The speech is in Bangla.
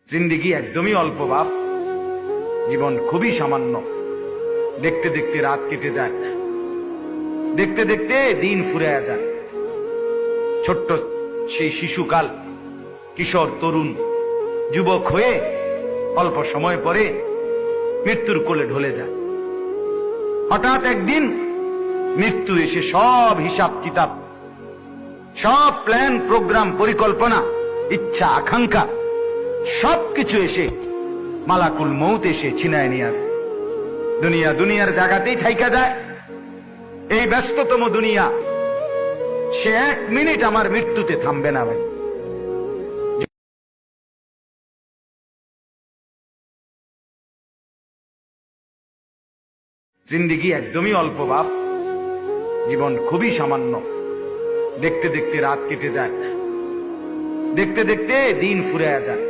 জিন্দিগি একদমই অল্প বাপ, জীবন খুবই সামান্য। দেখতে দেখতে রাত কেটে যায়, দেখতে দেখতে দিন ফুরিয়ে যায়। ছোট্ট সেই শিশুকাল, কিশোর, তরুণ, যুবক হয়ে অল্প সময় পরে মৃত্যুর কোলে ঢলে যায়। হঠাৎ একদিন মৃত্যু এসে সব হিসাব কিতাব, সব প্ল্যান, প্রোগ্রাম, পরিকল্পনা, ইচ্ছা, আকাঙ্ক্ষা সবকিছু এসে মালাকুল মউত এসে ছিনায় নিয়ে আসে। দুনিয়ার জায়গাতেই থাইকা যায়। এই ব্যস্ততম দুনিয়া, সে এক মিনিট আমার মৃত্যুতে থামবে না ভাই। জিন্দিগি একদমই অল্প বাপ, জীবন খুবই সামান্য। দেখতে দেখতে রাত কেটে যায়, দেখতে দেখতে দিন ফুরিয়ে যায়।